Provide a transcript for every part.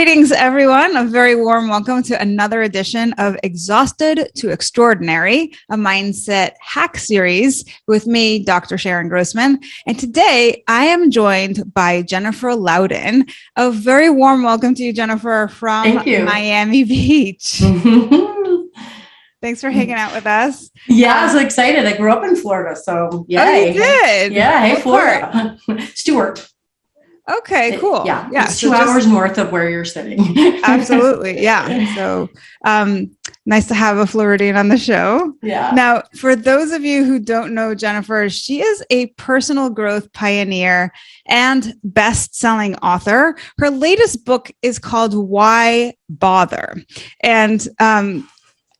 Greetings, everyone. A very warm welcome to another edition of Exhausted to Extraordinary, a mindset hack series with me, Dr. Sharon Grossman. And today I am joined by Jennifer Louden. A very warm welcome to you, Jennifer, from Miami Beach. Thanks for hanging out with us. Yeah, I was excited. I grew up in Florida, so yay. Oh, you did? Yeah, hey, Florida. Stewart. Okay, cool. Yeah, it's 2 hours north of where you're sitting. Absolutely, yeah. So nice to have a Floridian on the show. Yeah. Now, for those of you who don't know Jennifer, she is a personal growth pioneer and best-selling author. Her latest book is called Why Bother? And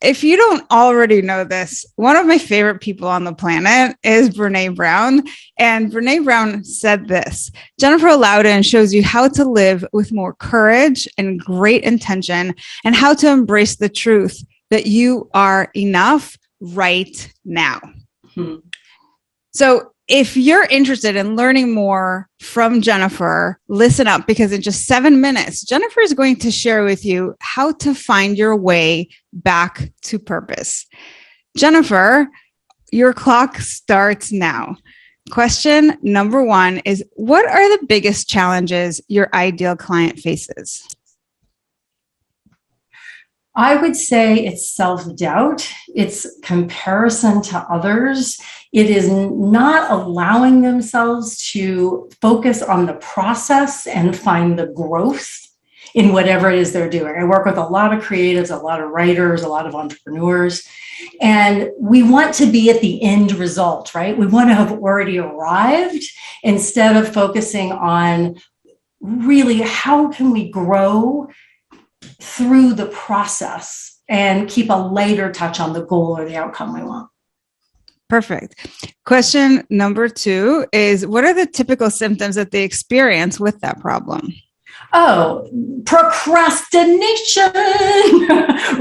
if you don't already know this, one of my favorite people on the planet is Brené Brown. And Brené Brown said this: Jennifer Louden shows you how to live with more courage and great intention, and how to embrace the truth that you are enough right now. So if you're interested in learning more from Jennifer, listen up, because in just 7 minutes, Jennifer is going to share with you how to find your way back to purpose. Jennifer, your clock starts now. Question number 1 is, what are the biggest challenges your ideal client faces? I would say it's self-doubt. It's comparison to others. It is not allowing themselves to focus on the process and find the growth in whatever it is they're doing. I work with a lot of creatives, a lot of writers, a lot of entrepreneurs, and we want to be at the end result, right? We want to have already arrived instead of focusing on really how can we grow through the process and keep a lighter touch on the goal or the outcome we want. Perfect. Question number 2 is, what are the typical symptoms that they experience with that problem? Oh, procrastination,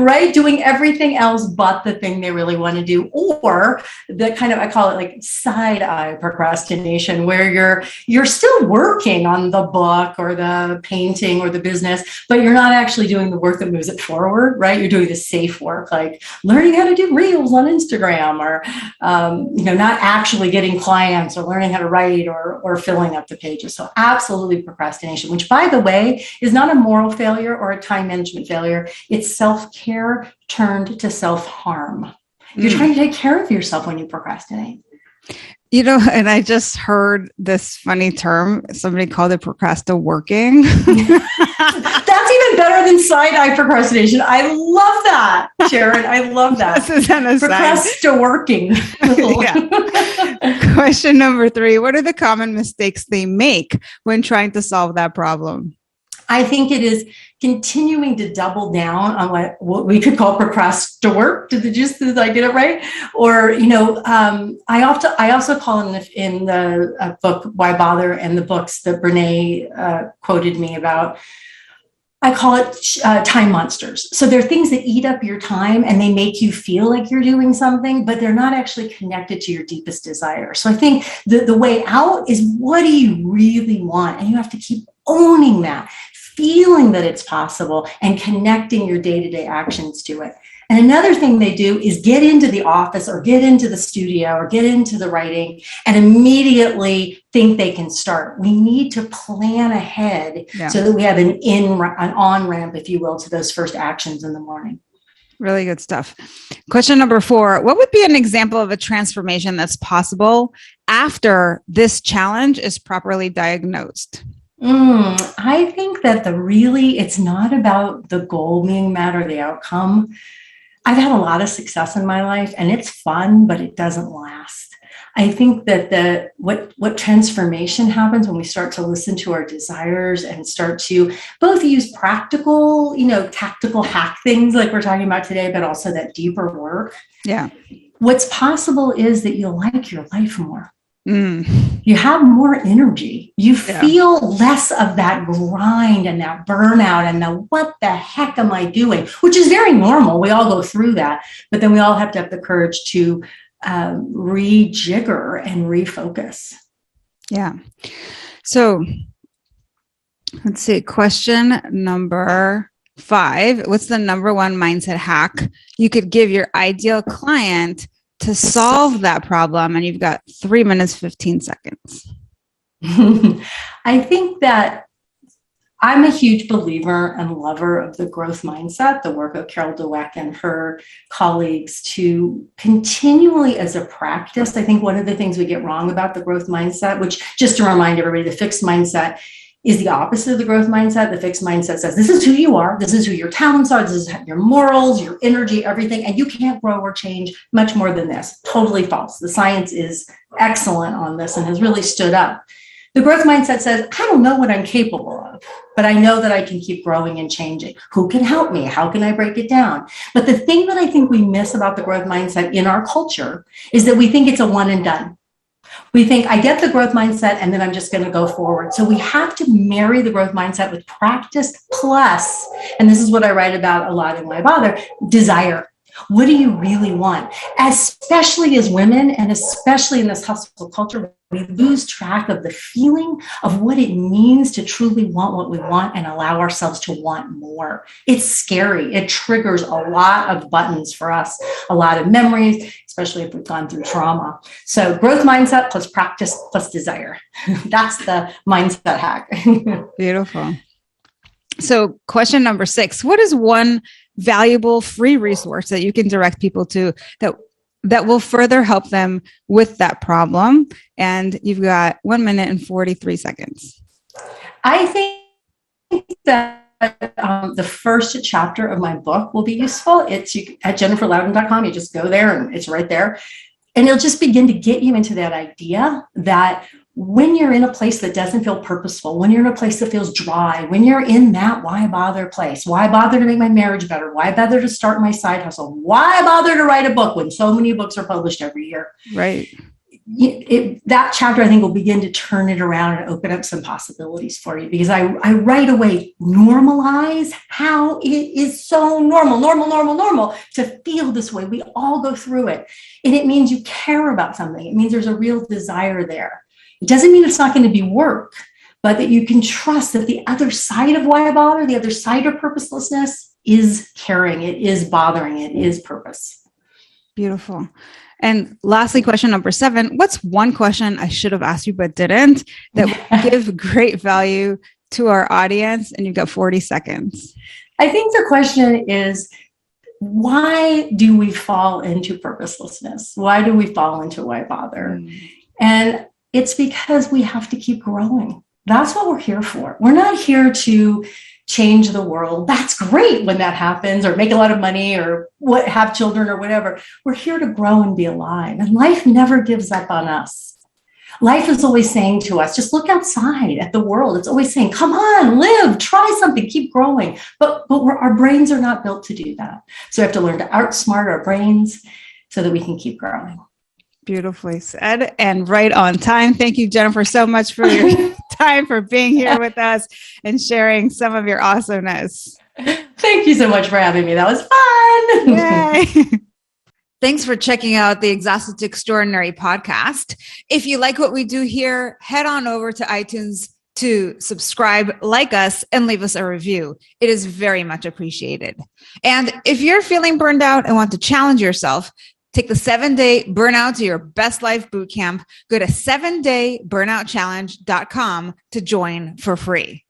right? Doing everything else but the thing they really want to do, or the kind of, I call it like side eye procrastination, where you're still working on the book or the painting or the business, but you're not actually doing the work that moves it forward, right? You're doing the safe work, like learning how to do reels on Instagram, or not actually getting clients, or learning how to write, or filling up the pages. So absolutely procrastination, which, by the way, is not a moral failure or a time management failure. It's self-care turned to self-harm. You're trying to take care of yourself when you procrastinate. And I just heard this funny term. Somebody called it procrasti-working. That's even better than side-eye procrastination. I love that, Sharon. I love that. This is an aside. Procrasti-working. Question number 3. What are the common mistakes they make when trying to solve that problem? I think it is continuing to double down on what we could call procrasti-work. Did I get it right? Or, I also call in the book, Why Bother, and the books that Brené quoted me about, I call it time monsters. So they're things that eat up your time and they make you feel like you're doing something, but they're not actually connected to your deepest desire. So I think the way out is, what do you really want? And you have to keep owning that, feeling that it's possible, and connecting your day-to-day actions to it. And another thing they do is get into the office or get into the studio or get into the writing and immediately think they can start. We need to plan ahead so that we have an on-ramp, if you will, to those first actions in the morning. Really good stuff. Question number 4. What would be an example of a transformation that's possible after this challenge is properly diagnosed? I think that it's not about the goal being met or the outcome. I've had a lot of success in my life, and it's fun, but it doesn't last. I think that what transformation happens when we start to listen to our desires and start to both use practical, tactical hack things like we're talking about today, but also that deeper work. Yeah. What's possible is that you'll like your life more. You have more energy. You feel less of that grind and that burnout and the what the heck am I doing, which is very normal. We all go through that, but then we all have to have the courage to rejigger and refocus. Yeah. So Let's see. Question number 5. What's the number one mindset hack you could give your ideal client to solve that problem? And you've got 3 minutes, 15 seconds. I think that I'm a huge believer and lover of the growth mindset, the work of Carol Dweck and her colleagues to continually as a practice. I think one of the things we get wrong about the growth mindset, which just to remind everybody, the fixed mindset is the opposite of the growth mindset. The fixed mindset says, this is who you are. This is who your talents are. This is your morals, your energy, everything. And you can't grow or change much more than this. Totally false. The science is excellent on this and has really stood up. The growth mindset says, I don't know what I'm capable of, but I know that I can keep growing and changing. Who can help me? How can I break it down? But the thing that I think we miss about the growth mindset in our culture is that we think it's a one and done. We think I get the growth mindset and then I'm just going to go forward. So we have to marry the growth mindset with practice plus, and this is what I write about a lot in Why Bother, desire. What do you really want? Especially as women and especially in this hustle culture, we lose track of the feeling of what it means to truly want what we want and allow ourselves to want more. It's scary. It triggers a lot of buttons for us, a lot of memories, especially if we've gone through trauma. So growth mindset plus practice plus desire. That's the mindset hack. Beautiful. So question number 6, what is one valuable free resource that you can direct people to that will further help them with that problem? And you've got 1 minute and 43 seconds. I think that the first chapter of my book will be useful. It's at jenniferlouden.com. You just go there and it's right there. And it'll just begin to get you into that idea that when you're in a place that doesn't feel purposeful, when you're in a place that feels dry, when you're in that why bother place, why bother to make my marriage better? Why bother to start my side hustle? Why bother to write a book when so many books are published every year? Right. That chapter, I think, will begin to turn it around and open up some possibilities for you because I right away normalize how it is so normal to feel this way. We all go through it. And it means you care about something. It means there's a real desire there. It doesn't mean it's not going to be work, but that you can trust that the other side of why bother, the other side of purposelessness is caring, it is bothering, it is purpose. Beautiful. And lastly, question number 7, what's one question I should have asked you but didn't that would give great value to our audience? And you've got 40 seconds. I think the question is, why do we fall into purposelessness? Why do we fall into why bother? And it's because we have to keep growing. That's what we're here for. We're not here to change the world. That's great when that happens, or make a lot of money, or have children, or whatever. We're here to grow and be alive. And life never gives up on us. Life is always saying to us, just look outside at the world. It's always saying, come on, live, try something, keep growing. But our brains are not built to do that. So we have to learn to outsmart our brains so that we can keep growing. Beautifully said and right on time. Thank you, Jennifer, so much for your time, for being here with us and sharing some of your awesomeness. Thank you so much for having me. That was fun. Yay. Thanks for checking out the Exhausted to Extraordinary podcast. If you like what we do here, head on over to iTunes to subscribe, like us, and leave us a review. It is very much appreciated. And if you're feeling burned out and want to challenge yourself, take the 7-day Burnout to Your Best Life Bootcamp. Go to 7dayburnouchallenge.com to join for free.